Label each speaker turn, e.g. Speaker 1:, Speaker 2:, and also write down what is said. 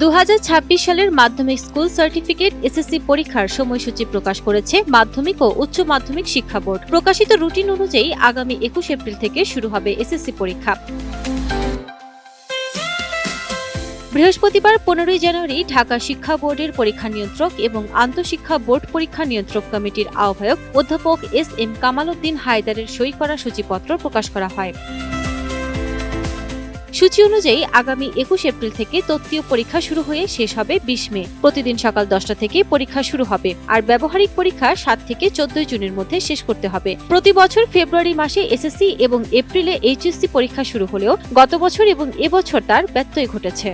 Speaker 1: 2026 সালের মাধ্যমিক school certificate SSC পরীক্ষার সময়সূচি প্রকাশ করেছে মাধ্যমিক ও উচ্চ মাধ্যমিক শিক্ষা বোর্ড। প্রকাশিত রুটিন অনুযায়ী আগামী 21 এপ্রিল থেকে শুরু হবে এসএসসি পরীক্ষা। বৃহস্পতিবার 15 জানুয়ারি ঢাকা শিক্ষা বোর্ডের পরীক্ষা নিয়ন্ত্রক এবং আন্তঃশিক্ষা বোর্ড পরীক্ষা নিয়ন্ত্রক কমিটির আহ্বায়ক অধ্যাপক এস.এম. কামাল উদ্দিন হায়দারের সই করা সূচিপত্র প্রকাশ করা হয়। সূচি অনুযায়ী আগামী 21 এপ্রিল থেকে তত্ত্বীয় পরীক্ষা শুরু হয়ে শেষ হবে 20 মে। প্রতিদিন সকাল 10টা থেকে পরীক্ষা শুরু হবে, আর ব্যবহারিক পরীক্ষা 7 থেকে 14 জুনের মধ্যে শেষ করতে হবে। প্রতি বছর ফেব্রুয়ারি মাসে এসএসসি এবং এপ্রিলে এইচএসসি পরীক্ষা শুরু হলেও গত বছর এবং এবছর তার ব্যত্যয় ঘটেছে।